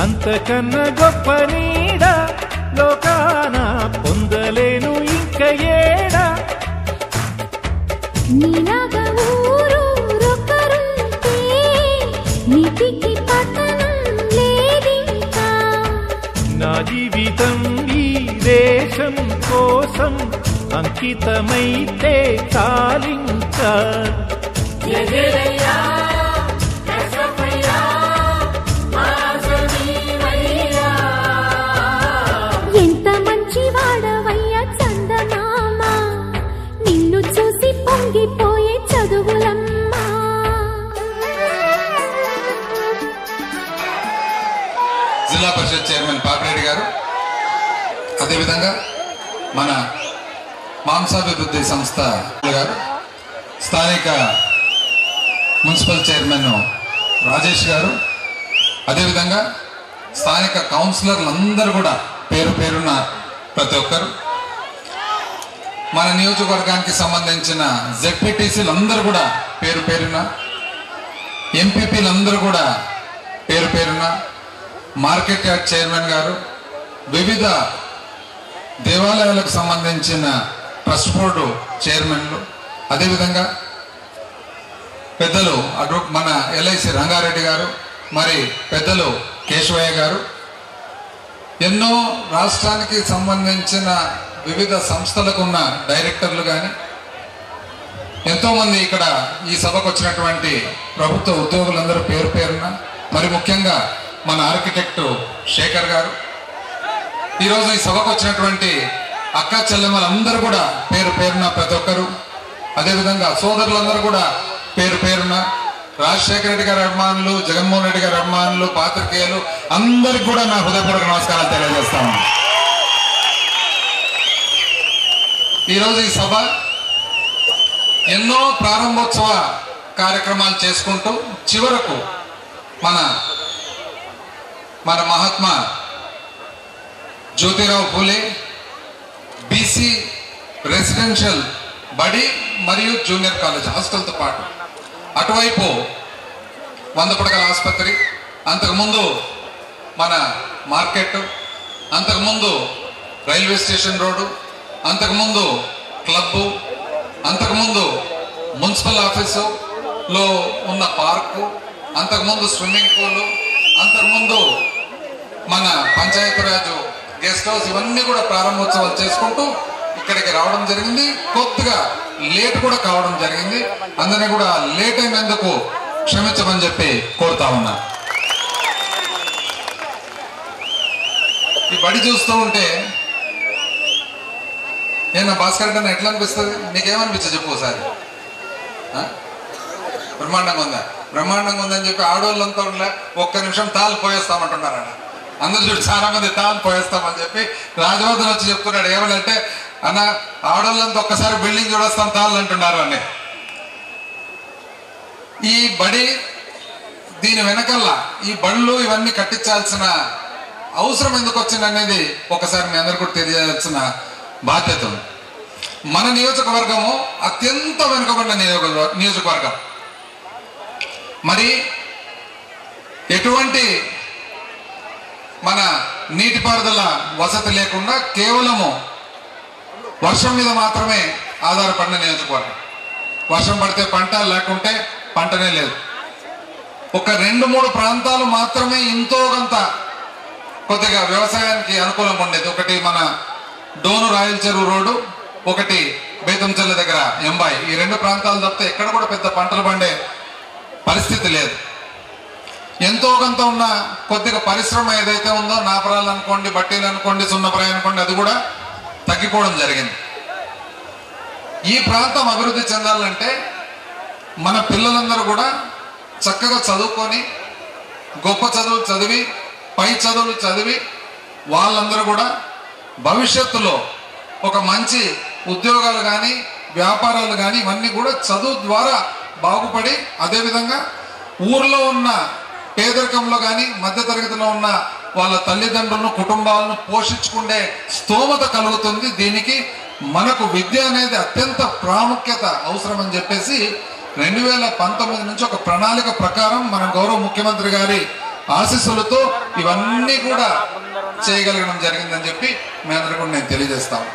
అంతకన్నా గొప్ప నీడ లోకాన పొందలేను ఇంక ఏడా. నీలాగా ఊరొకరుంటే నీతికి పతనం లేదింకా. నా జీవితం ఈ దేశం కోసం అంకితమైతే చాలింకా. ఎంత మంచి వాడవయ్యా చందమామ, నిన్ను చూసి పొంగిపోయే చదువులమ్మా. జిల్లా పరిషత్ చైర్మన్ పాపిరెడ్డి గారు, అదేవిధంగా మన మాంసాభివృద్ధి సంస్థ గారు, స్థానిక మున్సిపల్ చైర్మన్ రాజేష్ గారు, అదేవిధంగా స్థానిక కౌన్సిలర్లు అందరూ కూడా పేరు పేరున్న ప్రతి ఒక్కరు, మన నియోజకవర్గానికి సంబంధించిన జెడ్పీటీసీలు అందరూ కూడా పేరు పేరున, ఎంపీపీలు అందరూ కూడా పేరు పేరున, మార్కెట్ యార్డ్ చైర్మన్ గారు, వివిధ దేవాలయాలకు సంబంధించిన ట్రస్ట్ బోర్డు చైర్మన్లు, అదేవిధంగా పెద్దలు మన ఎల్ఐసి రంగారెడ్డి గారు, మరి పెద్దలు కేశవయ్య గారు, ఎన్నో రాష్ట్రానికి సంబంధించిన వివిధ సంస్థలకు ఉన్న డైరెక్టర్లు కానీ ఎంతోమంది ఇక్కడ ఈ సభకు వచ్చినటువంటి ప్రభుత్వ ఉద్యోగులందరూ పేరు పేరున, మరి ముఖ్యంగా మన ఆర్కిటెక్టు శేఖర్ గారు, ఈరోజు ఈ సభకు వచ్చినటువంటి అక్క చెల్లెమ్మలందరూ కూడా పేరు పేరున ప్రతి ఒక్కరు, అదేవిధంగా సోదరులందరూ కూడా పేరు పేరున, రాజశేఖర రెడ్డి గారి అభిమానులు, జగన్మోహన్ రెడ్డి గారి అభిమానులు, పాత్రికేయులు అందరికి కూడా నా హృదయపూర్వక నమస్కారాలు తెలియజేస్తాను. ఈరోజు ఈ సభ ఎన్నో ప్రారంభోత్సవ కార్యక్రమాలు చేసుకుంటూ చివరకు మన మహాత్మా జ్యోతిరావు పూలే బీసీ రెసిడెన్షియల్ బడి మరియు జూనియర్ కాలేజ్ హాస్టల్తో పాటు అటువైపు 100 పడకల ఆసుపత్రి, అంతకుముందు మన మార్కెట్, అంతకుముందు రైల్వే స్టేషన్ రోడ్డు, అంతకుముందు క్లబ్బు, అంతకుముందు మున్సిపల్ ఆఫీసులో ఉన్న పార్కు, అంతకుముందు స్విమ్మింగ్ పూలు, అంతకుముందు మన పంచాయతీరాజు గెస్ట్ హౌస్, ఇవన్నీ కూడా ప్రారంభోత్సవాలు చేసుకుంటూ ఇక్కడికి రావడం జరిగింది. కొద్దిగా లేట్ కూడా కావడం జరిగింది, అందరినీ కూడా లేట్ అయినందుకు క్షమించమని చెప్పి కోరుతా ఉన్నా. ఈ బడి చూస్తూ ఉంటే నేను భాస్కర్ అంటే ఎట్లా అనిపిస్తుంది? నీకేమనిపించదు చెప్పు ఒకసారి. బ్రహ్మాండంగా ఉందా? బ్రహ్మాండంగా ఉందని చెప్పి ఆడవాళ్ళంతా ఉండలే, ఒక్క నిమిషం తాళ్ళు పోయేస్తామంటున్నారట. అందరు చూడు చాలా మంది తాళ్ళు పోయేస్తామని చెప్పి రాజవర్ధన్ వచ్చి చెప్తున్నాడు. ఏమనంటే, అన్న ఆడవాళ్ళంతా ఒక్కసారి బిల్డింగ్ చూడొస్తాం తాళ్ళు అంటున్నారు అని. ఈ బడి, దీని వెనకల్లా ఈ బళ్ళు ఇవన్నీ కట్టించాల్సిన అవసరం ఎందుకు వచ్చింది అనేది ఒకసారి మీ అందరు కూడా తెలియాల్సిన బాధ్యత ఉంది. మన నియోజకవర్గము అత్యంత వెనుకబడిన నియోజకవర్గం. మరి ఎటువంటి మన నీటిపారుదల వసతి లేకుండా కేవలము వర్షం మీద మాత్రమే ఆధారపడిన నియోజకవర్గం. వర్షం పడితే పంట, లేకుంటే పంటనే లేదు. ఒక 2-3 ప్రాంతాలు మాత్రమే ఇంతో కొంత కొద్దిగా వ్యవసాయానికి అనుకూలంగా ఉండేది. ఒకటి మన డోను రాయల చెరువు రోడ్డు, ఒకటి బేతంచెల్ల దగ్గర ఎంబాయి. ఈ 2 ప్రాంతాలు తప్పితే ఎక్కడ కూడా పెద్ద పంటలు పండే పరిస్థితి లేదు. ఎంతో కొంత ఉన్న కొద్దిగా పరిశ్రమ ఏదైతే ఉందో, నాపరాలు అనుకోండి, బట్టీలు అనుకోండి, సున్నప్రాయ అనుకోండి, అది కూడా తగ్గిపోవడం జరిగింది. ఈ ప్రాంతం అభివృద్ధి చెందాలంటే మన పిల్లలందరూ కూడా చక్కగా చదువుకొని, గొప్ప చదువులు చదివి, పై చదువులు చదివి, వాళ్ళందరూ కూడా భవిష్యత్తులో ఒక మంచి ఉద్యోగాలు కానీ, వ్యాపారాలు కానీ, ఇవన్నీ కూడా చదువు ద్వారా బాగుపడి, అదేవిధంగా ఊర్లో ఉన్న పేదరికంలో కానీ, మధ్యతరగతిలో ఉన్న వాళ్ళ తల్లిదండ్రులను, కుటుంబాలను పోషించుకునే స్తోమత కలుగుతుంది. దీనికి మనకు విద్య అనేది అత్యంత ప్రాముఖ్యత అవసరం అని చెప్పేసి 2019 నుంచి ఒక ప్రణాళిక ప్రకారం మన గౌరవ ముఖ్యమంత్రి గారి ఆశీస్సులతో ఇవన్నీ కూడా చేయగలగడం జరిగిందని చెప్పి మీ అందరికీ కూడా నేను తెలియజేస్తాను.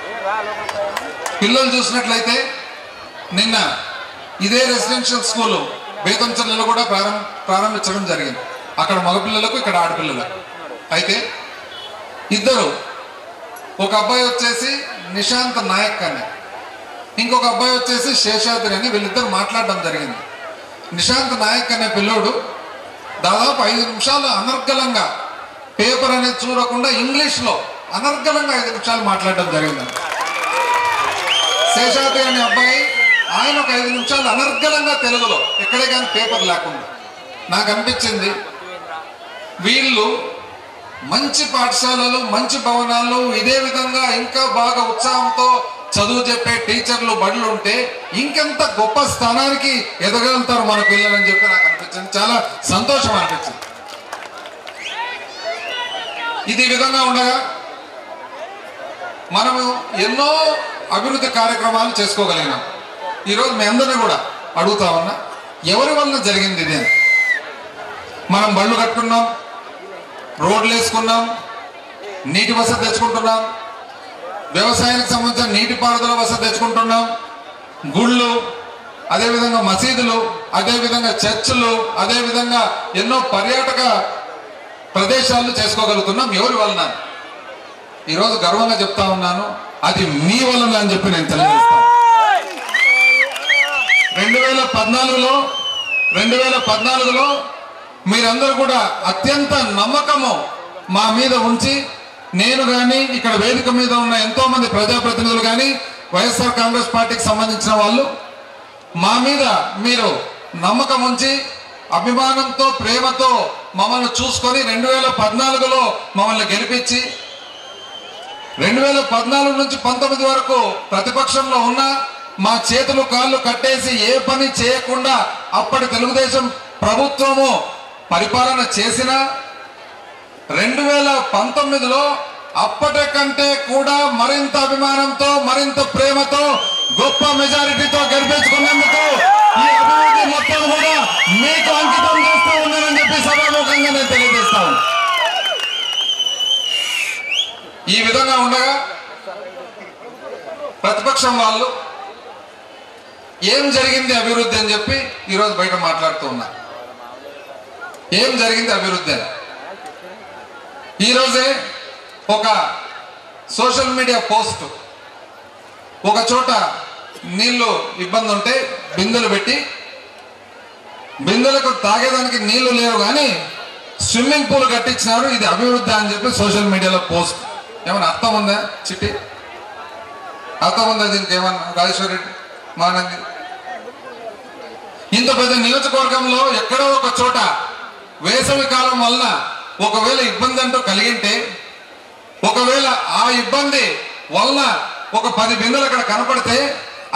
పిల్లలు చూసినట్లయితే నిన్న ఇదే రెసిడెన్షియల్ స్కూలు బేతంచెర్లలో కూడా ప్రారంభించడం జరిగింది. అక్కడ మగపిల్లలకు, ఇక్కడ ఆడపిల్లలకు. అయితే ఇద్దరు, ఒక అబ్బాయి వచ్చేసి నిశాంత్ నాయక్ అని, ఇంకొక అబ్బాయి వచ్చేసి శేషాద్రి అని, వీళ్ళిద్దరు మాట్లాడడం జరిగింది. నిశాంత్ నాయక్ అనే పిల్లోడు దాదాపు 5 నిమిషాలు అనర్గళంగా, పేపర్ అనేది చూడకుండా ఇంగ్లీష్లో అనర్గళంగా 5 నిమిషాలు మాట్లాడడం జరిగింది. శేషాద్రి అనే అబ్బాయి ఆయన ఒక 5 నిమిషాలు అనర్గళంగా తెలుగులో, ఎక్కడే కానీ పేపర్ లేకుండా. నాకు అనిపించింది వీళ్ళు మంచి పాఠశాలలు, మంచి భవనాలు, ఇదే విధంగా ఇంకా బాగా ఉత్సాహంతో చదువు చెప్పే టీచర్లు, బడులు ఉంటే ఇంకెంత గొప్ప స్థానానికి ఎదగలుగుతారు మన పిల్లలని చెప్పి నాకు అనిపించింది. చాలా సంతోషం అనిపించింది. ఇది ఈ విధంగా ఉండగా మనము ఎన్నో అభివృద్ధి కార్యక్రమాలు చేసుకోగలిగినాం. ఈరోజు మీ అందరినీ కూడా అడుగుతా ఉన్నా, ఎవరి వలన జరిగింది ఇది అని. మనం బళ్ళు కట్టుకున్నాం, రోడ్లు వేసుకున్నాం, నీటి వసతి తెచ్చుకుంటున్నాం, వ్యవసాయానికి సంబంధించిన నీటిపారుదల వసతి తెచ్చుకుంటున్నాం, గుళ్ళు, అదేవిధంగా మసీదులు, అదేవిధంగా చర్చిలు, అదేవిధంగా ఎన్నో పర్యాటక ప్రదేశాలు చేసుకోగలుగుతున్నాం. ఎవరి వలన? ఈరోజు గర్వంగా చెప్తా ఉన్నాను, అది మీ వలన అని చెప్పి నేను తెలియజేస్తాను. 2014లో మీరందరూ కూడా అత్యంత నమ్మకము మా మీద ఉంచి, నేను కానీ, ఇక్కడ వేదిక మీద ఉన్న ఎంతో మంది ప్రజాప్రతినిధులు కానీ, వైఎస్ఆర్ కాంగ్రెస్ పార్టీకి సంబంధించిన వాళ్ళు మా మీద మీరు నమ్మకం ఉంచి, అభిమానంతో, ప్రేమతో మమ్మల్ని చూసుకొని 2014లో మమ్మల్ని గెలిపించి 2014 నుంచి 19 వరకు ప్రతిపక్షంలో ఉన్న మా చేతులు కాళ్ళు కట్టేసి ఏ పని చేయకుండా అప్పటి తెలుగుదేశం ప్రభుత్వము పరిపాలన చేసిన 2019లో అప్పటికంటే కూడా మరింత అభిమానంతో, మరింత ప్రేమతో, గొప్ప మెజారిటీతో గెలిపించుకున్నందుకు ఈ అభివృద్ధి మొత్తం కూడా మీకు అంకితం చేస్తూ ఉన్నానని చెప్పి సభాముఖంగా నేను తెలియజేస్తాను. ఈ విధంగా ఉండగా ప్రతిపక్షం వాళ్ళు ఏం జరిగింది అభివృద్ధి అని చెప్పి ఈరోజు బయట మాట్లాడుతూ ఉన్నారు. ఏం జరిగింది అభివృద్ధి అని ఈరోజే ఒక సోషల్ మీడియా పోస్ట్, ఒక చోట నీళ్లు ఇబ్బంది ఉంటే బిందెలు పెట్టి, బిందెలకు తాగేదానికి నీళ్లు లేవు కానీ స్విమ్మింగ్ పూల్ కట్టించినారు, ఇది అభివృద్ధి అని చెప్పి సోషల్ మీడియాలో పోస్ట్. ఏమన్నా అర్థం ఉందా చిట్టి? అర్థం ఉందా దీనికి? ఏమన్నా రాజేశ్వర రెడ్డి, మానంది, ఇంత పెద్ద నియోజకవర్గంలో ఎక్కడో ఒక చోట వేసవి కాలం వల్ల ఒకవేళ ఇబ్బంది అంటూ కలిగింటే, ఒకవేళ ఆ ఇబ్బంది వల్ల ఒక 10 బిందెలు అక్కడ కనపడితే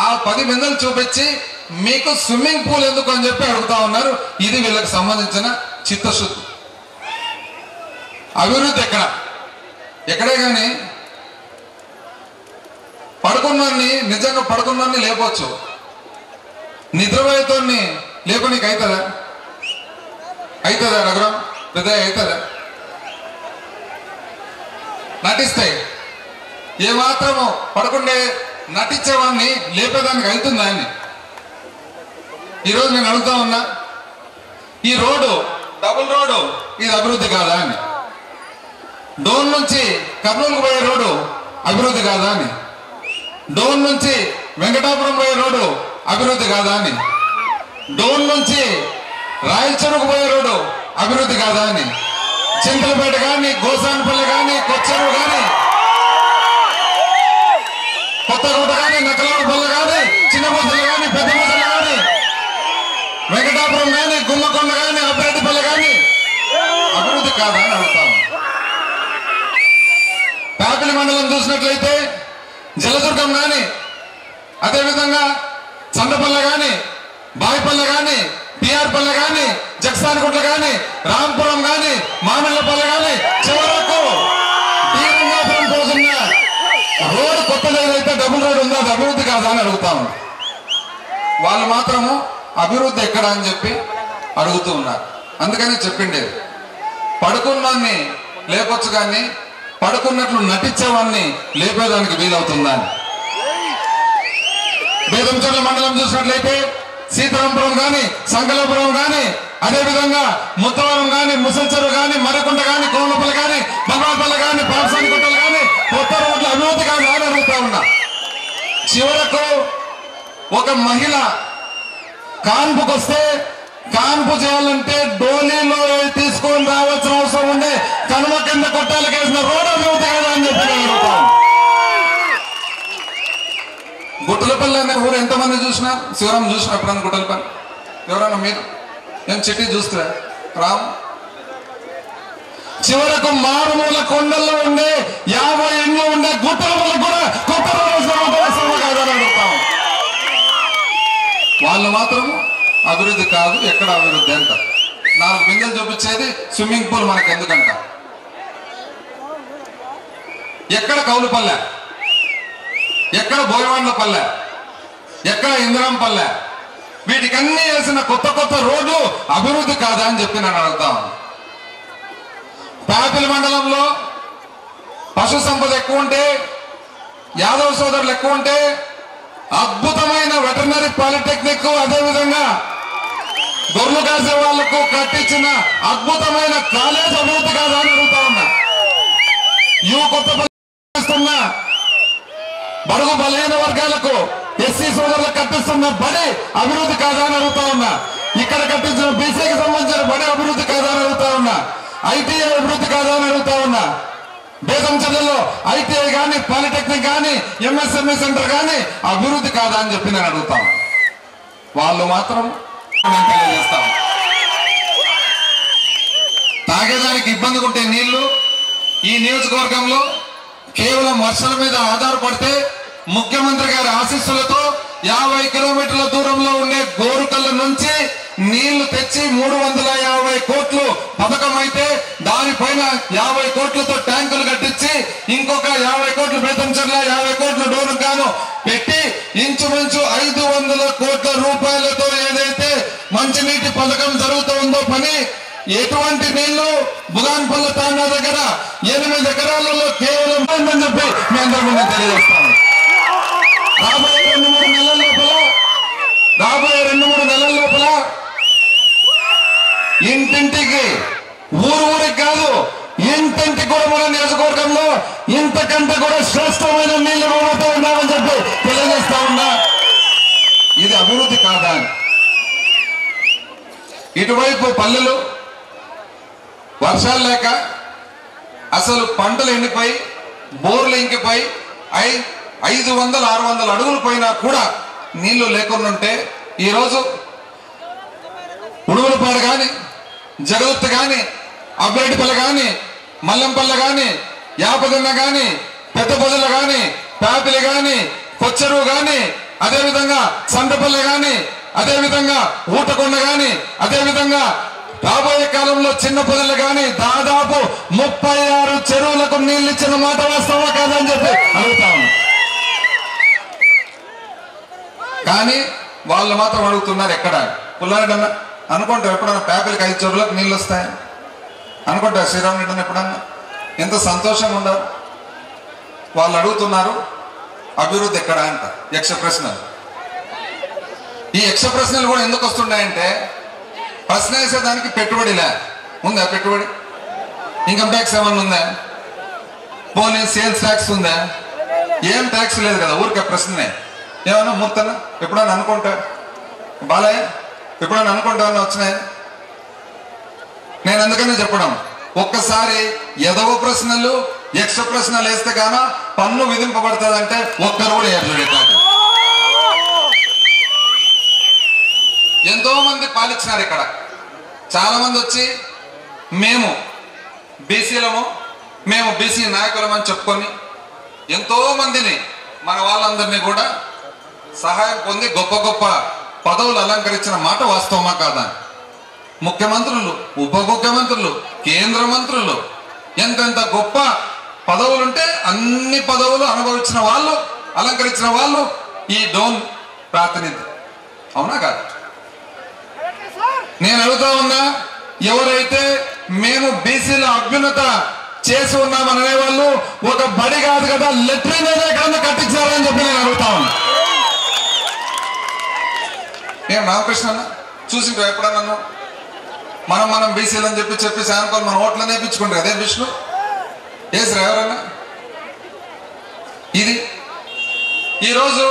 ఆ 10 బిందెలు చూపించి మీకు స్విమ్మింగ్ పూల్ ఎందుకు అని చెప్పి అడుగుతా ఉన్నారు. ఇది వీళ్ళకి సంబంధించిన చిత్తశుద్ధి. అభివృద్ధి ఎక్కడే కానీ పడుకున్నాన్ని, నిజంగా పడుకున్నాన్ని లేపవచ్చు, నిద్రపోయేతోని లేపనీకి అవుతుందా? అవుతుందా రఘురాం? హృదయ అవుతుందా? నటిస్తాయి. ఏమాత్రము పడుకుండే నటించేవాడిని లేపేదానికి అవుతుందా అని ఈరోజు నేను అడుగుతా ఉన్నా. ఈ రోడ్డు, డబుల్ రోడ్డు, ఇది అభివృద్ధి కాదా అని. డోన్ నుంచి కర్నూలుకు పోయే రోడ్డు అభివృద్ధి కాదా అని. డోన్ నుంచి వెంకటాపురం పోయే రోడ్డు అభివృద్ధి కాదా అని. డోన్ నుంచి రాయలచెరుకు పోయే రోడ్డు అభివృద్ధి కాదా అని. చింతలపేట కానీ, గోసానపల్లి కానీ, కొచ్చెరువు కానీ, కొత్తకోట కానీ, నక్కలపల్లి కానీ, చిన్నమూసలు కానీ, పెద్ద మూసలు కానీ, వెంకటాపురం కానీ, గుమ్మకొండ కానీ, అబ్బరెడ్డిపల్లి కానీ అభివృద్ధి కాదా అని అడుగుతాను. పేపలి మండలం చూసినట్లయితే జలదుర్గం కానీ, అదేవిధంగా చండపల్లె కానీ, బాయిపల్లె కానీ, పిఆర్పల్లె కానీ, జక్సానిగుట్ల కానీ, రాంపురం కానీ, మామిళ్ళపల్లె కానీ, చివరకు తీరంగాపురం పోతున్న రోడ్డు కొత్తది ఏదైతే డబుల్ రోడ్ ఉందో అది అభివృద్ధి కాదా అని అడుగుతాము. వాళ్ళు మాత్రము అభివృద్ధి ఎక్కడ అని చెప్పి అడుగుతూ ఉన్నారు. అందుకని చెప్పిండేది పడుకున్నాన్ని లేపొచ్చు కానీ పడుకున్నట్లు నటించేవాడిని లేపేదానికి వీలవుతుందా? బేదంచెర్ల మండలం చూసినట్లయితే సీతారాంపురం కానీ, సంగలాపురం కానీ, అదేవిధంగా ముత్తవరం కానీ, ముసల్చెరువు కానీ, మరికుంట కానీ, కోనపల్లి కానీ, బల్వాపల్లి కానీ, పాపసానికుంటలు కానీ, కొత్త రోడ్ల అభివృద్ధి కానీ అని అడుగుతా ఉన్నా. చివరకు ఒక మహిళ కాన్పుకు వస్తే కాన్పు చేయాలంటే డోలీలో తీసుకొని రావాల్సిన అవసరం ఉండే కనుమ కింద కొట్టాలకు వేసిన రోడ్డు అభివృద్ధి కదా అని చెప్పి నేను అడుగుతాను. గుట్టలపల్లి అనే ఊరు ఎంతమంది చూసినా, శివరాం చూసినా ఎప్పుడన్నా గుట్టలపల్లి? ఎవరన్నా మీరు ఏం చిట్టి చూస్తే రామ్? చివరకు మారుమూల కొండల్లో ఉండే 50 ఇండ్లు ఉండే గుట్టలపల్లి కూడా కొత్త కాదని అడుగుతాం. వాళ్ళు మాత్రం అభివృద్ధి కాదు, ఎక్కడ అభివృద్ధి అంట. 4 బిందెలు చూపించేది స్విమ్మింగ్ పూల్ మనకి ఎందుకంట? ఎక్కడ కౌలుపల్లె, ఎక్కడ బోయవాండ్ల పల్లె, ఎక్కడ ఇందిరాం పల్లె? వీటికన్నీ వేసిన కొత్త కొత్త రోడ్లు అభివృద్ధి కాదా అని చెప్పి నేను అడుగుతాం. పాపిలి మండలంలో పశు సంపద ఎక్కువ ఉంటే, యాదవ్ సోదరులు ఎక్కువ ఉంటే అద్భుతమైన వెటర్నరీ పాలిటెక్నిక్, అదేవిధంగా గొర్రెలు కాసే వాళ్లకు కట్టించిన అద్భుతమైన కాలేజ్ అభివృద్ధి కాదా అని అడుగుతా ఉన్నా. కొత్త బడుగు బలహీన వర్గాలకు ఎస్సీ సోదరులకు కట్టిస్తున్న బడి అభివృద్ధి కాదా అని అడుగుతా ఉన్నా. ఇక్కడ కట్టించిన బీసీకి సంబంధించిన బడి అభివృద్ధి కాదా అని అడుగుతా ఉన్నా. ఐటీఐ అభివృద్ధి కాదా అని అడుగుతా ఉన్నా. బేదంచెర్లలో ఐటీఐ కానీ, పాలిటెక్నిక్ కానీ, ఎంఎస్ఎంఈ సెంటర్ కానీ అభివృద్ధి కాదా అని చెప్పి నేను అడుగుతాను. వాళ్ళు మాత్రం తెలియజేస్తాం. తాగేదానికి ఇబ్బందిగా ఉంటే నీళ్లు ఈ నియోజకవర్గంలో కేవలం వర్షాల మీద ఆధారపడితే ముఖ్యమంత్రి గారి ఆశీస్సులతో 50 కిలోమీటర్ల దూరంలో ఉండే గోరుకల్ల నుంచి నీళ్లు తెచ్చి 350 కోట్లు పథకం అయితే దానిపైన 50 కోట్లతో ట్యాంకులు కట్టించి ఇంకొక 50 కోట్లు బేతంచెర్ల 50 కోట్లు డోరుగాను పెట్టి ఇంచుమించు 500 కోట్ల రూపాయలతో ఏదైతే మంచినీటి పథకం జరుగుతుందో పని ఎటువంటి నీళ్లు బుగాన్పల్లి తాండా దగ్గర 8 ఎకరాలలో కేవలం అని చెప్పి మీ అందరి ముందు తెలియజేస్తాను. రాబోయే 2-3 నెలల లోపల ఇంటింటికి, ఊరికి కాదు ఇంటింటికి కూడా మన నియోజకవర్గంలో ఇంతకంటే కూడా శ్రేష్టమైన నీళ్లు ఇవ్వబోతూ ఉన్నామని చెప్పి తెలియజేస్తా ఉన్నా. ఇది అభివృద్ధి కాదా? ఇటువైపు పల్లెలు వర్షాలు లేక అసలు పంటలు ఎండిపోయి బోర్లు ఇంకిపోయి 500-600 అడుగులు పోయినా కూడా నీళ్లు లేకుండా ఉంటే ఈరోజు ఉడుగులపాడు కానీ, జగత్త కానీ, అబ్బేటిపల్లి కానీ, మల్లంపల్లి కానీ, యాపదిన్న కానీ, పెద్ద పొదలు కానీ, పాపిలి కానీ, కొచ్చెరువు కానీ, అదేవిధంగా సంతపల్లి కానీ, అదేవిధంగా ఊటకొండ కానీ, అదేవిధంగా రాబోయే కాలంలో చిన్న పొదలు కానీ దాదాపు 36 చెరువులకు నీళ్లు ఇచ్చిన మాట వాస్తవా కాదని చెప్పి అడుగుతాము. కానీ వాళ్ళు మాత్రం అడుగుతున్నారు ఎక్కడ పుల్లారెడ్డి అనుకుంటా ఎప్పుడన్నా పేపర్కి 5 చెరువులకు నీళ్ళు వస్తాయి అనుకుంటా. శ్రీరామ్ రెడ్డి ఎప్పుడన్నా ఎంత సంతోషంగా ఉండరు. వాళ్ళు అడుగుతున్నారు అభివృద్ధి ఎక్కడ అంట. యక్ష ప్రశ్నలు. ఈ యక్ష ప్రశ్నలు కూడా ఎందుకు వస్తున్నాయంటే ప్రశ్న వేసేదానికి పెట్టుబడిలే ఉందా? పెట్టుబడి ఇన్కమ్ ట్యాక్స్ ఏమన్నా ఉందా? పోనీ సేల్స్ ట్యాక్స్ ఉందా? ఏం ట్యాక్స్ లేదు కదా. ఊరికే ప్రశ్నే. ఏమన్నా మూర్తనా ఎప్పుడన్నా అనుకుంటా? బాలయ్య ఎప్పుడన్నా అనుకుంటామన్నా వచ్చినాయి? నేను అందుకనే చెప్పడం, ఒక్కసారి ఎదవ ప్రశ్నలు యక్ష ప్రశ్నలు వేస్తే గానా పన్ను విధింపబడుతుందంటే ఒక్కరు కూడా ఏర్పడే కాదు. ఎంతో మంది పాలించినారు ఇక్కడ. చాలా మంది వచ్చి మేము బీసీలము, మేము బీసీ నాయకులమని చెప్పుకొని ఎంతో మందిని మన వాళ్ళందరినీ కూడా సహాయం పొంది గొప్ప గొప్ప పదవులు అలంకరించిన మాట వాస్తవమా కాదా? ముఖ్యమంత్రులు, ఉప ముఖ్యమంత్రులు, కేంద్ర మంత్రులు ఎంతెంత గొప్ప పదవులుంటే అన్ని పదవులు అనుభవించిన వాళ్ళు, అలంకరించిన వాళ్ళు ఈ డోన్ ప్రాతినిధ్యం. అవునా కాదు? నేను అడుగుతా ఉన్నా, ఎవరైతే మేము బీసీల అభ్యున్నత చేసి ఉన్నామని అనేవాళ్ళు ఒక బడి కాదు కదా లెట్రిన్ ఎక్కడన్నా కట్టించారని చెప్పి నేను అడుగుతా ఉన్నా. ఏం రామకృష్ణ చూసింటా ఎప్పుడన్నా మనం బీసీలు అని చెప్పి శాంపల్ మన ఓట్లు నేర్పించుకుంటారు అదే విష్ణు ఏసరా ఎవరన్నా. ఇది ఈరోజు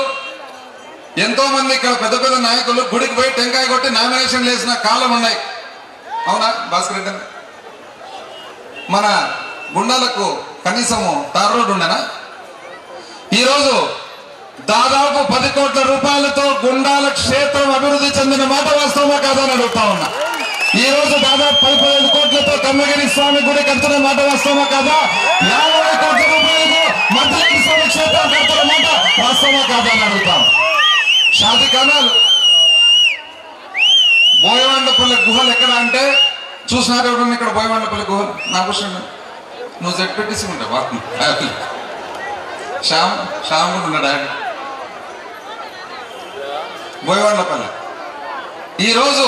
ఎంతో మంది ఇక్కడ పెద్ద పెద్ద నాయకులు గుడికి పోయి టెంకాయ కొట్టి నామినేషన్లు వేసిన కాలం ఉన్నాయి. అవునా భాస్కర్ రెడ్డి? మన గుండాలకు కనీసము తార్ రోడ్డు ఉండనా? ఈరోజు దాదాపు 10 కోట్ల రూపాయలతో గుండాల క్షేత్రం అభివృద్ధి చెందిన మాట వాస్తవమా కాదా అని అడుగుతా ఉన్నా. ఈ రోజు దాదాపు 15 కోట్లతో కమ్మగిరి స్వామి గుడి కడుతున్న మాట వాస్తవమా కాదా? 50 కోట్ల రూపాయలతో మధ్యగిరి స్వామి క్షేత్రం కడుతున్న మాట వాస్తవమా కాదా అని అడుగుతాం. షాది కనాల్ బోయవాండపల్లి గుహలు ఎక్కడ అంటే చూసినారు ఎవరన్నా ఇక్కడ బోయవాండపల్లి గుహలు? నా క్వశ్చన్, నువ్వు సెట్ పెట్టేసి ఉంటావు శ్యామ్ కూడా ఉన్నాడు ఆయన బోయవాండపల్లి. ఈరోజు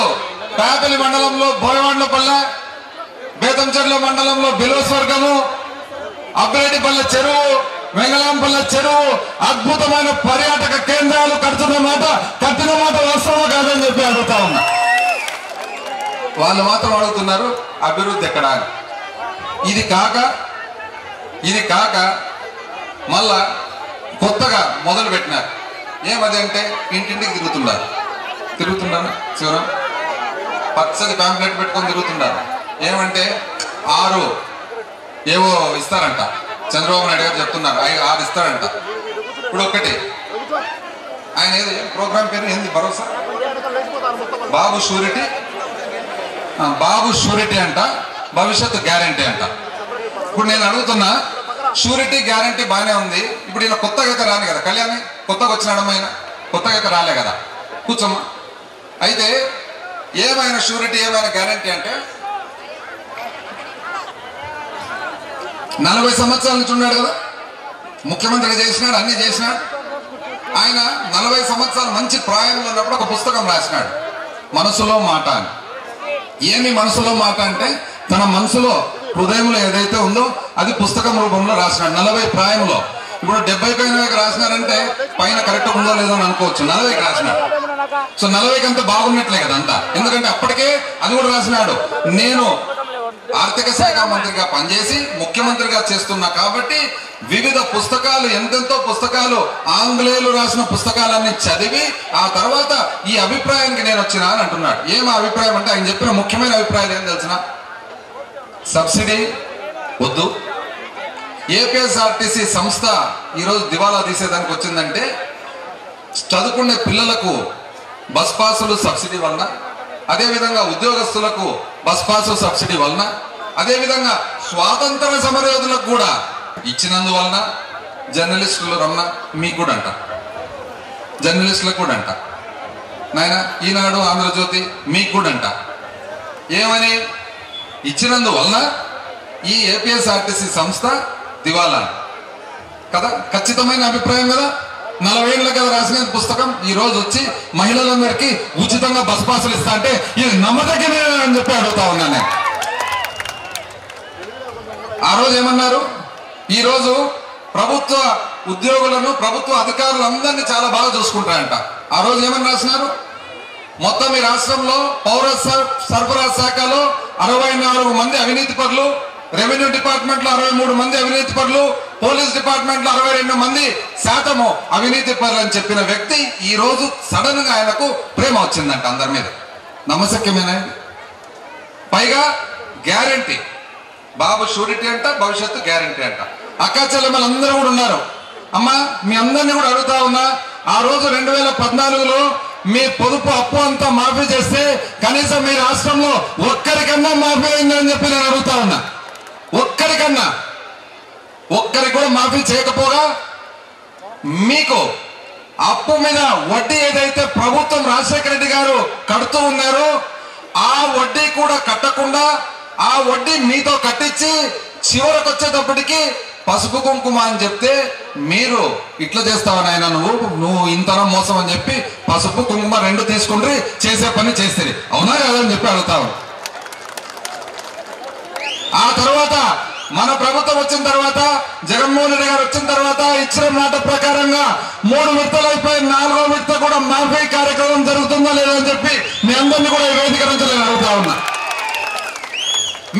పేపల్లి మండలంలో బోయవాండపల్లె, బేతంచెర్ల మండలంలో బిలోస్వర్గము, అబ్బరెడ్డిపల్లె చెరువు, వెంగళంపల్లె చెరువు అద్భుతమైన పర్యాటక కేంద్రాలు కట్టిన మాట వాస్తవం కాదని చెప్పి అడుగుతా ఉన్నా. వాళ్ళు మాత్రం అడుగుతున్నారు అభివృద్ధి ఎక్కడ అని. ఇది కాక మళ్ళా కొత్తగా మొదలు పెట్టినారు. ఏమది అంటే ఇంటింటికి తిరుగుతున్నారు శివరాం, పచ్చది ప్యాంప్లెట్ పెట్టుకొని తిరుగుతున్నారు. ఏమంటే 6 ఏవో ఇస్తారంట, చంద్రబాబు నాయుడు గారు చెప్తున్నారు 6 ఇస్తారంట. ఇప్పుడు ఒకటి ఆయన ఏది ప్రోగ్రామ్ పేరు ఏంది భరోసా బాబు షూరిటీ అంట, భవిష్యత్తు గ్యారంటీ అంట. ఇప్పుడు నేను అడుగుతున్నా, షూరిటీ గ్యారంటీ బాగానే ఉంది. ఇప్పుడు ఈయన కొత్తగా అయితే రాని కదా, కళ్యాణి కొత్తగా వచ్చినాడమ్మా, ఆయన కొత్తగా అయితే రాలే కదా, కూర్చోమ్మా. అయితే ఏమైనా షూరిటీ ఏమైనా గ్యారంటీ అంటే 40 సంవత్సరాల నుంచి ఉన్నాడు కదా, ముఖ్యమంత్రిగా చేసినాడు, అన్ని చేసినాడు. ఆయన 40 సంవత్సరాలు మంచి ప్రాయంలో ఉన్నప్పుడు ఒక పుస్తకం రాసినాడు, మనసులో మాట అని. ఏమి మనసులో మాట అంటే తన మనసులో హృదయంలో ఏదైతే ఉందో అది పుస్తకం రూపంలో రాసినాడు 40 ప్రాయంలో. ఇప్పుడు 70 పైన రాసినారంటే పైన కరెక్ట్ ఉందో లేదో అని అనుకోవచ్చు. 40కి రాసినాడు. సో 40కి అంతా బాగున్నట్లే కదా అంతా, ఎందుకంటే అప్పటికే అది కూడా రాసినాడు, నేను ఆర్థిక శాఖ మంత్రిగా పనిచేసి ముఖ్యమంత్రిగా చేస్తున్నా కాబట్టి వివిధ పుస్తకాలు, ఎంతెంతో పుస్తకాలు, ఆంగ్లేయులు రాసిన పుస్తకాలన్నీ చదివి ఆ తర్వాత ఈ అభిప్రాయానికి నేను వచ్చినా అని అంటున్నాడు. ఏం అభిప్రాయం అంటే ఆయన చెప్పిన ముఖ్యమైన అభిప్రాయాలు ఏం తెలిసిన? సబ్సిడీ వద్దు, ఏపీఎస్ఆర్టీసీ సంస్థ ఈరోజు దివాలా తీసేదానికి వచ్చిందంటే చదువుకునే పిల్లలకు బస్ పాసులు సబ్సిడీ వలన, అదేవిధంగా ఉద్యోగస్తులకు బస్ పాసు సబ్సిడీ వలన, అదేవిధంగా స్వాతంత్ర సమరయోధులకు కూడా ఇచ్చినందువలన జర్నలిస్టులు రమణ మీకు కూడా అంట, జర్నలిస్టులకు కూడా అంట, నాయన ఈనాడు ఆంధ్రజ్యోతి మీకు కూడా అంట. ఏమని ఇచ్చినందువలన ఈ ఏపీఎస్ఆర్టీసీ సంస్థ దివాలా కదా, ఖచ్చితమైన అభిప్రాయం కదా. 40 ఏళ్ళ కదా రాసిన పుస్తకం, ఈ రోజు వచ్చి మహిళలందరికీ ఉచితంగా బస్ పాసులు ఇస్తా అంటే ఇది నమ్మదగిన అని చెప్పి అడుగుతా ఉన్నాను నేను. ఆ రోజు ఏమన్నారు? ఈ రోజు ప్రభుత్వ ఉద్యోగులను, ప్రభుత్వ అధికారులందరినీ చాలా బాగా చూసుకుంటారంట. ఆ రోజు ఏమని రాసినారు? మొత్తం ఈ రాష్ట్రంలో పౌర సరఫరా శాఖలో 64 మంది అవినీతి పరులు, రెవెన్యూ డిపార్ట్మెంట్ లో 63 మంది అవినీతి పరులు, పోలీస్ డిపార్ట్మెంట్ లో 62 మంది శాతము అవినీతి పరులు అని చెప్పిన వ్యక్తి ఈ రోజు సడన్ గా ఆయనకు ప్రేమ వచ్చిందంట అందరి మీద. నమ్మశక్యమేనా? పైగా గ్యారంటీ, బాబు షూరిటీ అంట, భవిష్యత్తు గ్యారంటీ అంట. అక్కా చెల్లెమ్మలు అందరూ కూడా ఉన్నారు. అమ్మా మీ అందరినీ కూడా అడుగుతా ఉన్నా, ఆ రోజు 2014లో మీ పొదుపు అప్పు అంతా మాఫీ చేస్తే కనీసం మీ రాష్ట్రంలో ఒక్కరికన్నా మాఫీ అయిందని చెప్పి నేను అడుగుతా ఉన్నా. ఒక్కరికి కూడా మాఫీ చేయకపోగా మీకు అప్పు మీద వడ్డీ ఏదైతే ప్రభుత్వం రాజశేఖర రెడ్డి గారు కడుతూ ఉన్నారో ఆ వడ్డీ కూడా కట్టకుండా ఆ వడ్డీ మీతో కట్టించి చివరికి వచ్చేటప్పటికి పసుపు కుంకుమ అని చెప్తే మీరు ఇట్లా చేస్తావా నాయన, నువ్వు ఇంతనం మోసం అని చెప్పి పసుపు కుంకుమ 2 తీసుకుంటే చేసే పని చేస్తే అవునా కాదని చెప్పి అడుగుతావు. ఆ తర్వాత మన ప్రభుత్వం వచ్చిన తర్వాత జగన్మోహన్ రెడ్డి గారు వచ్చిన తర్వాత ఇచ్చిన మాట ప్రకారంగా 3 విడతలు అయిపోయి 4వ విడత కూడా మాఫీ కార్యక్రమం జరుగుతుందా లేదా అని చెప్పి మీ అందరినీ కూడా ఈ వేదిక నుంచి నేను అడుగుతా ఉన్నా.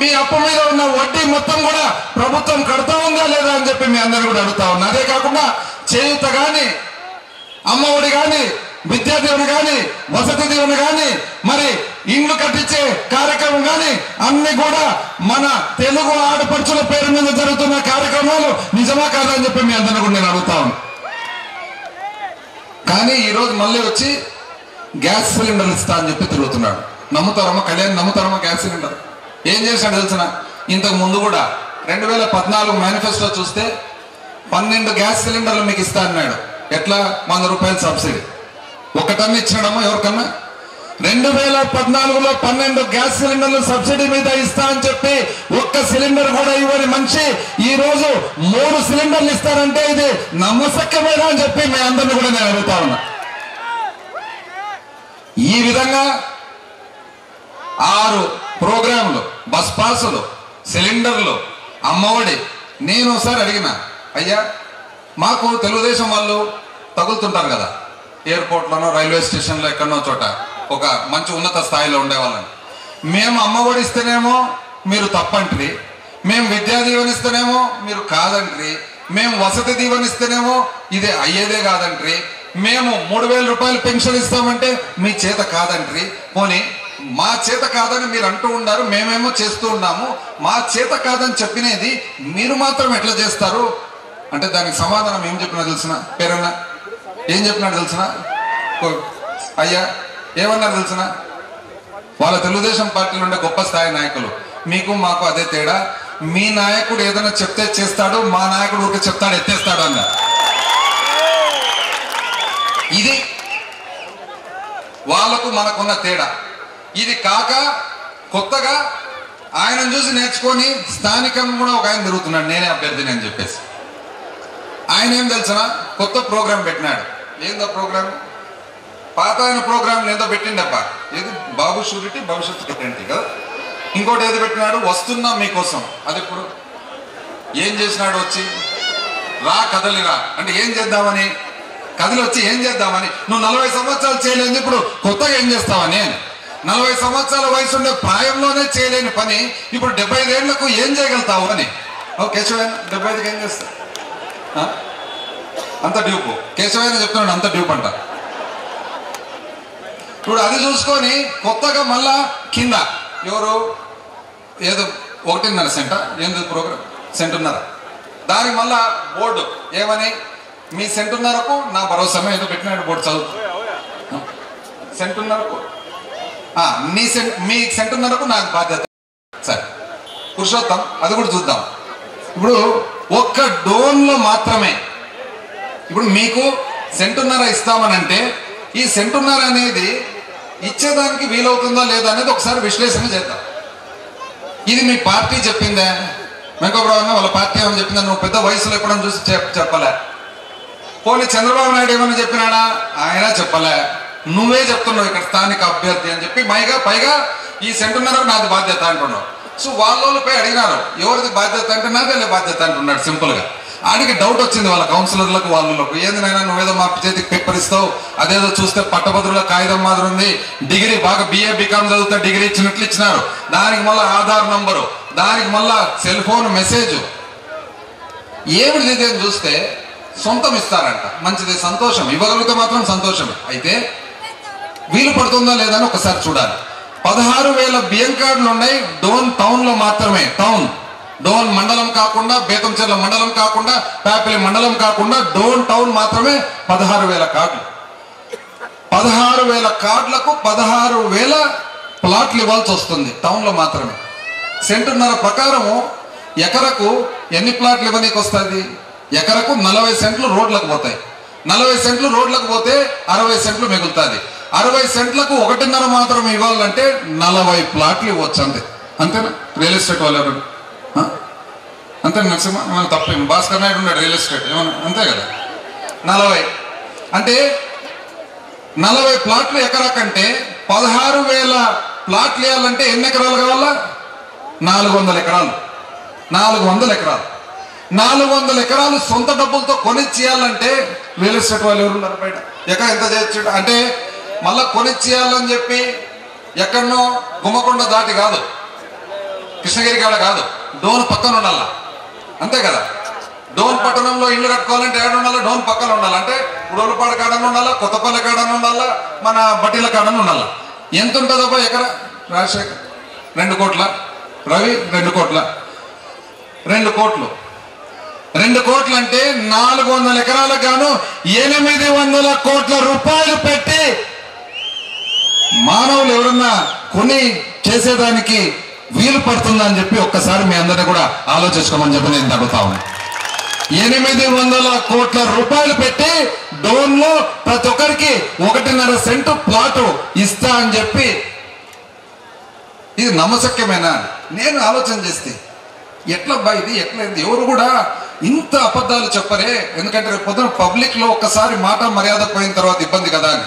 మీ అప్పు మీద ఉన్న వడ్డీ మొత్తం కూడా ప్రభుత్వం కడతా ఉందా లేదా అని చెప్పి మీ అందరినీ కూడా అడుగుతా ఉన్నా. అదే కాకుండా చేయూత కానీ, అమ్మఒడి కానీ, విద్యా దీవెన కానీ, వసతి దీవెన కానీ, మరి ఇండ్లు కట్టించే కార్యక్రమం కానీ అన్ని కూడా మన తెలుగు ఆడపడుచుల పేరు మీద జరుగుతున్న కార్యక్రమాలు నిజమా కాదా అని చెప్పి మీ అందరినీ కూడా నేను అడుగుతా ఉన్నా. కానీ ఈరోజు మళ్ళీ వచ్చి గ్యాస్ సిలిండర్లు ఇస్తా అని చెప్పి తిరుగుతున్నాడు. నమ్ముతారమ్మా కళ్యాణ్? నమ్ముతారమ్మా గ్యాస్ సిలిండర్? ఏం చేశాడు తెలిసిన? ఇంతకు ముందు కూడా 2014 మేనిఫెస్టో చూస్తే 12 గ్యాస్ సిలిండర్లు మీకు ఇస్తా అన్నాడు. ఎట్లా? 100 రూపాయలు సబ్సిడీ. ఒకటన్నా ఇచ్చినాడమ్మా ఎవరికన్నా? 2014లో 12 గ్యాస్ సిలిండర్లు సబ్సిడీ మీద ఇస్తా అని చెప్పి ఒక్క సిలిండర్ కూడా ఇవ్వని మనిషి ఈ రోజు 3 సిలిండర్లు ఇస్తారంటే ఇది నమ్మశక్యమేనా అని చెప్పి మీ అందరినీ కూడా నేను అడుగుతా ఉన్నా. ఈ విధంగా 6 ప్రోగ్రాంలు, బస్ పాసులు, సిలిండర్లు, అమ్మఒడి. నేను ఒకసారి అడిగిన, అయ్యా మాకు తెలుగుదేశం వాళ్ళు తగులుతుంటారు కదా ఎయిర్పోర్ట్లోనో రైల్వే స్టేషన్లో ఎక్కడనో చోట ఒక మంచి ఉన్నత స్థాయిలో ఉండేవాళ్ళని. మేము అమ్మఒడి ఇస్తేనేమో మీరు తప్పంట్రి, మేము విద్యా దీవెనిస్తేనేమో మీరు కాదంట్రి, మేము వసతి దీవెనిస్తేనేమో ఇది అయ్యేదే కాదంట్రి, మేము 3000 రూపాయలు పెన్షన్ ఇస్తామంటే మీ చేత కాదంట్రి. పోనీ మా చేత కాదని మీరు అంటూ ఉన్నారు, మేమేమో చేస్తూ ఉన్నాము. మా చేత కాదని చెప్పినది మీరు మాత్రం ఎట్లా చేస్తారు అంటే దానికి సమాధానం ఏం చెప్పినా తెలిసిన? పేరన్నా ఏం చెప్పినాడు తెలిసిన? అయ్యా ఏమన్నారు తెలిసిన? వాళ్ళ తెలుగుదేశం పార్టీలో ఉండే గొప్ప స్థాయి నాయకులు, మీకు మాకు అదే తేడా, మీ నాయకుడు ఏదైనా చెప్తే చేస్తాడు, మా నాయకుడు ఊరికే చెప్తాడు ఎత్తేస్తాడు అన్న. ఇది వాళ్ళకు మనకున్న తేడా. ఇది కాక కొత్తగా ఆయనను చూసి నేర్చుకొని స్థానికంగా కూడా ఒక ఆయన తిరుగుతున్నాడు, నేనే అభ్యర్థిని అని చెప్పేసి. ఆయన ఏం తెలిసిన? కొత్త ప్రోగ్రాం పెట్టినాడు. ఏందో ప్రోగ్రాం? పాత ఆయన ప్రోగ్రాం ఏదో పెట్టిండబ్బా, ఏది బాబు షూరిటీ భవిష్యత్తు గ్యారంటీ కదా. ఇంకోటి ఏది పెట్టినాడు? వస్తున్నా మీకోసం. అది ఇప్పుడు ఏం చేసినాడు? వచ్చి రా కదలిరా అంటే ఏం చేద్దామని, కదిలి వచ్చి ఏం చేద్దామని. నువ్వు 40 సంవత్సరాలు చేయలేదు, ఇప్పుడు కొత్తగా ఏం చేస్తావని. 40 సంవత్సరాల వయసు ఉండే ప్రాయంలోనే చేయలేని పని ఇప్పుడు 75 ఏళ్లకు ఏం చేయగలుగుతావు అని. కేశవైన 75కి ఏం చేస్తా? అంత డ్యూపు. కేశవైన చెప్తున్నాడు అంత డ్యూప్ అంట. ఇప్పుడు అది చూసుకొని కొత్తగా మళ్ళా కింద ఎవరు ఏదో 1.5 సెంట ఏంది ప్రోగ్రామ్? సెంటున్నర. దానికి మళ్ళా బోర్డు ఏమని, మీ సెంటున్నరకు నా భరోసా ఏదో పెట్టినాడు బోర్డు. చదువు సెంటున్నరకు మీ సెంటున్నరకు నాకు బాధ్యత. సరే పురుషోత్తం, అది కూడా చూద్దాం. ఇప్పుడు ఒక్క డోన్లో మాత్రమే ఇప్పుడు మీకు సెంటున్నర ఇస్తామనంటే ఈ సెంటున్నర అనేది ఇచ్చేదానికి వీలవుతుందా లేదా అనేది ఒకసారి విశ్లేషణ చేద్దాం. ఇది మీ పార్టీ చెప్పిందే? వెంకటరావు వాళ్ళ పార్టీ ఏమని చెప్పిందా? నువ్వు పెద్ద వయసులో ఎప్పుడని చూసి చెప్పలే. పోనీ చంద్రబాబు నాయుడు ఏమని చెప్పినాడా? ఆయన చెప్పలే. నువ్వే చెప్తున్నావు ఇక్కడ స్థానిక అభ్యర్థి అని చెప్పి పైగా ఈ సెంటున్నరకు నాది బాధ్యత అంటున్నావు. సో వాళ్ళపై అడిగినారు ఎవరిది బాధ్యత అంటే నాదే బాధ్యత అంటున్నాడు సింపుల్ గా. ఆడికి డౌట్ వచ్చింది వాళ్ళ కౌన్సిలర్లకు వాళ్ళకు, ఏంది నాయన నువ్వేదో మా చేతికి పేపర్ ఇస్తావు, అదేదో చూస్తే పట్టభద్రుల కాగితం మాదిరి ఉంది, డిగ్రీ బాగా BA BCom చదివితే డిగ్రీ ఇచ్చినట్లు ఇచ్చినారు, దానికి మళ్ళీ ఆధార్ నంబరు, దానికి మళ్ళా సెల్ ఫోన్ మెసేజ్, ఏమిటి ఇది అని చూస్తే సొంతం ఇస్తారంట. మంచిది, సంతోషం, ఇవ్వగలిగితే మాత్రం సంతోషం. అయితే వీలు పడుతుందా లేదా అని ఒకసారి చూడాలి. 16,000 బియ్యం కార్డులు ఉన్నాయి డోన్ టౌన్ లో మాత్రమే. డోన్ మండలం కాకుండా, బేతంచెర్ల మండలం కాకుండా, పేపలి మండలం కాకుండా డోన్ టౌన్ మాత్రమే 16,000 కార్డులు. 16,000 కార్డులకు 16,000 ప్లాట్లు ఇవ్వాల్సి వస్తుంది టౌన్ లో మాత్రమే. సెంటున్నర ప్రకారము ఎకరకు ఎన్ని ప్లాట్లు ఇవ్వనీకి వస్తుంది? ఎకరకు 40 సెంట్లు రోడ్లకు పోతాయి. 40 సెంట్లు రోడ్లకు పోతే 60 సెంట్లు మిగులుతుంది. 60 సెంట్లకు 1.5 మాత్రం ఇవ్వాలంటే 40 ప్లాట్లు ఇవ్వచ్చు. అంతేనా? రియల్ ఎస్టేట్ వాళ్ళు ఎవరు అంతే? నరసింహ ఏమైనా తప్ప? భాస్కర్ నాయుడు ఉన్నాడు రియల్ ఎస్టేట్ ఏమన్నా, అంతే కదా? 40 అంటే 40 ప్లాట్లు ఎకరా కంటే 16,000 ప్లాట్లు వేయాలంటే ఎన్ని ఎకరాలు కావాలా? 400 ఎకరాలు 400 ఎకరాలు 400 ఎకరాలు సొంత డబ్బులతో కొనిచ్చేయాలంటే రియల్ ఎస్టేట్ వాళ్ళు ఎవరున్నారు బయట? ఎక్కడ ఎంత చేయొచ్చు అంటే మళ్ళా కొనిచ్చేయాలని చెప్పి ఎక్కడనో గుమ్మకొండ దాటి కాదు, కృష్ణగిరి కాడ కాదు, డోన్ పక్కన ఉండాలా, అంతే కదా. డోన్ పట్టణంలో ఇల్లు కట్టుకోవాలంటే ఏడ ఉండాలా? డోన్ పక్కన ఉండాలి. అంటే ఉడలపాడు కాడని ఉండాలా, కొత్తపల్లి కాడని ఉండాలా, మన బట్టిల కాడని ఉండాలా. ఎంత ఉంటుందబ్బా ఎకరా? రాజశేఖర్ 2 కోట్ల, రవి 2 కోట్ల, 2 కోట్లు. 2 కోట్లు అంటే 400 ఎకరాలకు గాను 800 కోట్ల రూపాయలు పెట్టి మానవులు ఎవరన్నా కొని చేసేదానికి వీలు పడుతుందని చెప్పి ఒక్కసారి మీ అందరినీ కూడా ఆలోచించుకోమని చెప్పి నేను అడుగుతా ఉన్నాను. 800 కోట్ల రూపాయలు పెట్టి డోన్లో ప్రతి ఒక్కరికి 1.5 సెంటు ప్లాటు ఇస్తా అని చెప్పి, ఇది నమ్మశక్యమేనా? నేను ఆలోచన చేస్తే ఎట్లబ్బా ఇది, ఎట్లయింది? ఎవరు కూడా ఇంత అబద్ధాలు చెప్పరే. ఎందుకంటే రేపు పొద్దున పబ్లిక్ లో ఒక్కసారి మాట మర్యాద పోయిన తర్వాత ఇబ్బంది కదా అని.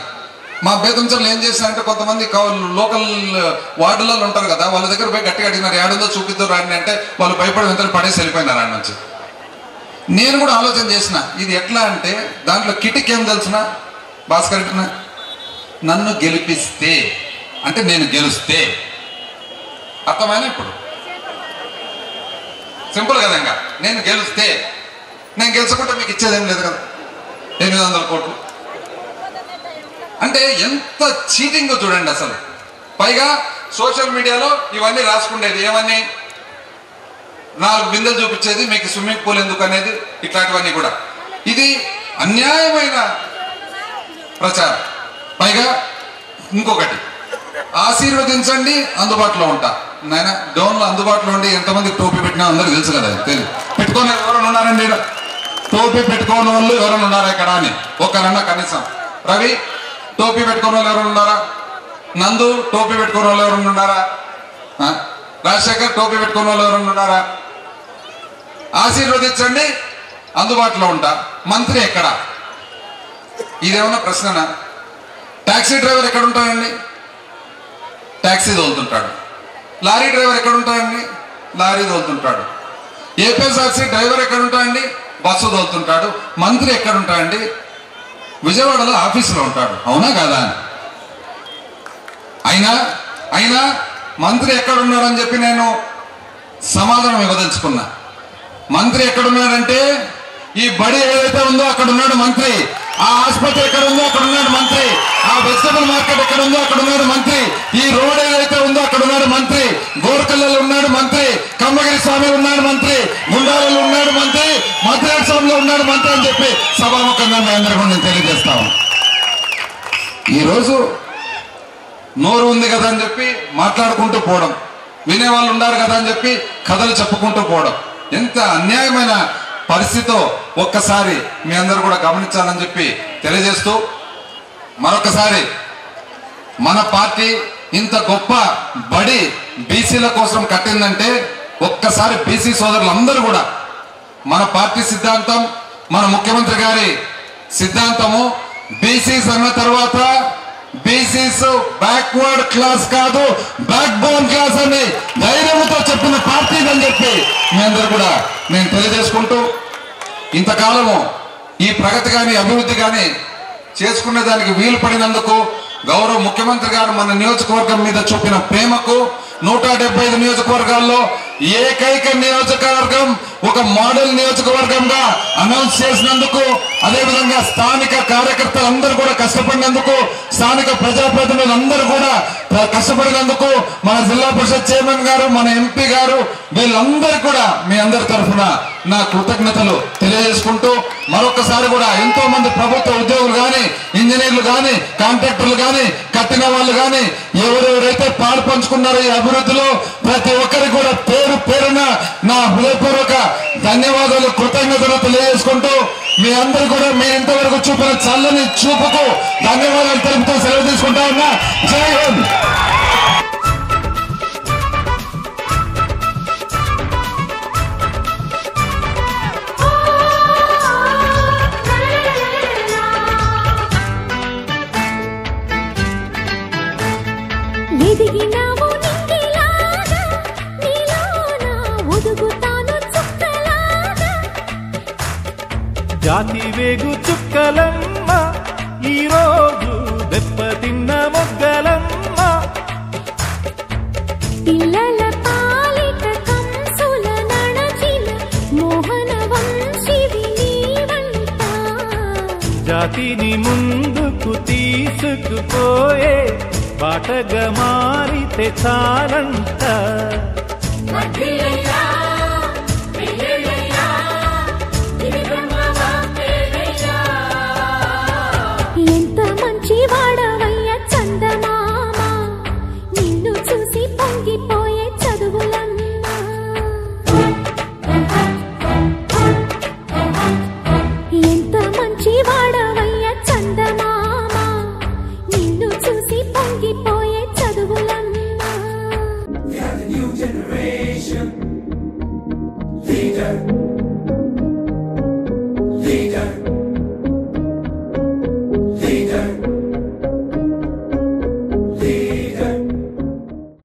మా బేతంచర్లు ఏం చేశారంటే కొంతమంది లోకల్ వార్డులలో ఉంటారు కదా, వాళ్ళ దగ్గర పోయి గట్టిగా అడిగినారు, ఏడుందో చూపిద్దాం రాండి అంటే వాళ్ళు భయపడి వెంటనే పడేసి వెళ్ళిపోయినారు ఆడ నుంచి. నేను కూడా ఆలోచన చేసిన ఇది ఎట్లా అంటే, దాంట్లో కిటిక్ ఏం తెలిసిన భాస్కర్, నన్ను గెలిపిస్తే అంటే నేను గెలిస్తే, అర్థమైనా ఇప్పుడు సింపుల్ కదా. ఇంకా నేను గెలిస్తే, నేను గెలుచుకుంటే మీకు ఇచ్చేదేం లేదు కదా 800 కోట్లు అంటే ఎంత చీటింగ్ చూడండి అసలు. పైగా సోషల్ మీడియాలో ఇవన్నీ రాసుకునేది ఏమని, 4 బిందెలు చూపించేది, మీకు స్విమ్మింగ్ పూల్ ఎందుకు అనేది, ఇట్లాంటివన్నీ కూడా. ఇది అన్యాయమైన ప్రచారం. పైగా ఇంకొకటి, ఆశీర్వదించండి అందుబాటులో ఉంటా. నాయన డోన్లో అందుబాటులో ఉండి ఎంతమంది టోపీ పెట్టినా అందరికి తెలుసు కదా. తెలియదు పెట్టుకోని ఎవరైనా ఉన్నారండి? టోపీ పెట్టుకోని వాళ్ళు ఎవరైనా ఉన్నారా ఇక్కడ అని ఒక్కరన్నా కనీసం. రవి టోపీ పెట్టుకున్న వాళ్ళు ఎవరైనా ఉన్నారా? నందు టోపీ పెట్టుకున్న వాళ్ళు ఎవరైనా ఉన్నారా? రాజశేఖర్ టోపీ పెట్టుకున్న వాళ్ళు ఎవరైనా ఉన్నారా? ఆశీర్వదించండి అందుబాటులో ఉంటా. మంత్రి ఎక్కడ? ఇదేమన్నా ప్రశ్ననా? టాక్సీ డ్రైవర్ ఎక్కడ ఉంటాడండి? టాక్సీ తోలుతుంటాడు. లారీ డ్రైవర్ ఎక్కడ ఉంటాడండి? లారీ తోలుతుంటాడు. ఏపీఎస్ఆర్సీ డ్రైవర్ ఎక్కడ ఉంటాడండి? బస్సు తోలుతుంటాడు. మంత్రి ఎక్కడ ఉంటాడండి? విజయవాడలో ఆఫీసులో ఉంటాడు. అవునా కాదా? అయినా మంత్రి ఎక్కడున్నాడని చెప్పి నేను సమాధానం ఇవ్వదలుచుకున్నా. మంత్రి ఎక్కడున్నాడంటే, ఈ బడి ఏదైతే ఉందో అక్కడ ఉన్నాడు మంత్రి, ఆ ఆసుపత్రి ఎక్కడ ఉందో అక్కడ ఉన్నాడు మంత్రి, ఆ వెజిటబుల్ మార్కెట్ ఎక్కడ ఉందో అక్కడ ఉన్నాడు మంత్రి, ఈ రోడ్ ఏదైతే ఉందో అక్కడ ఉన్నాడు మంత్రి, గోర్కల్లో ఉన్నాడు మంత్రి, కమ్మగిరి స్వామి ఉన్నాడు మంత్రి, గుండాలలో ఉన్నాడు మంత్రి, మద్రాడు స్వామిలో ఉన్నాడు మంత్రి అని చెప్పి సభాముఖంగా మీ అందరూ కూడా నేను తెలియజేస్తాను. ఈరోజు నోరు ఉంది కదా అని చెప్పి మాట్లాడుకుంటూ పోవడం, వినేవాళ్ళు ఉన్నారు కదా అని చెప్పి కథలు చెప్పుకుంటూ పోవడం ఎంత అన్యాయమైన పరిస్థితితో ఒక్కసారి మీ అందరూ కూడా గమనించాలని చెప్పి తెలియజేస్తూ, మరొకసారి మన పార్టీ ఇంత గొప్ప బడి బీసీల కోసం కట్టిందంటే ఒక్కసారి బీసీ సోదరులందరూ కూడా మన పార్టీ సిద్ధాంతం, మన ముఖ్యమంత్రి గారి సిద్ధాంతము, బీసీస్ అన్న తర్వాత బీసీస్ బ్యాక్వర్డ్ క్లాస్ కాదు బ్యాక్ బోన్ క్లాస్ అని ధైర్యంతో చెప్పిన పార్టీ అని చెప్పి మీ అందరూ కూడా నేను తెలియజేసుకుంటూ, ఇంతకాలము ఈ ప్రగతి కానీ అభివృద్ధి కానీ చేసుకునే దానికి వీలు పడినందుకు గౌరవ ముఖ్యమంత్రి గారు మన నియోజకవర్గం మీద చూపిన ప్రేమకు 175 నియోజకవర్గాల్లో ఏకైక నియోజకవర్గం ఒక మోడల్ నియోజకవర్గంగా అనౌన్స్ చేసినందుకు, అదేవిధంగా స్థానిక కార్యకర్తలందరూ కూడా కష్టపడినందుకు, స్థానిక ప్రజాప్రతినిధులందరూ కూడా కష్టపడినందుకు, మన జిల్లా పరిషత్ చైర్మన్ గారు, మన ఎంపీ గారు, వీళ్ళందరూ కూడా మీ అందరి తరఫున నా కృతజ్ఞతలు తెలియజేసుకుంటూ, మరొకసారి కూడా ఎంతో మంది ప్రభుత్వ ఉద్యోగులు కానీ, ఇంజనీర్లు కానీ, కాంట్రాక్టర్లు కానీ, కట్టిన వాళ్ళు కానీ ఎవరెవరైతే పాలు పంచుకున్నారో ఈ అభివృద్ధిలో ప్రతి ఒక్కరికి కూడా పేరు పేరున నా హృదయపూర్వక ధన్యవాదాలు, కృతజ్ఞతలు తెలియజేసుకుంటూ, మీ అందరూ కూడా మీ ఇంతవరకు చూపిన చల్లని చూపుకు ధన్యవాదాలు తెలుపుతూ సెలవు తీసుకుంటా ఉన్నా. జై హింద్. ఎదిగినావు నింగిలాగా నీలో జాతి వేగు చుక్కలమ్మ ఈరోజు దెబ్బతిన్న మొగ్గలమ్మ పిల్లల పాలిట కంసుల నడచిన మోహన వంశివి నీవంట జాతిని ముందుకు తీసుకుపోయే బాటగా మారితే చాలంట మధ్యలయ్యా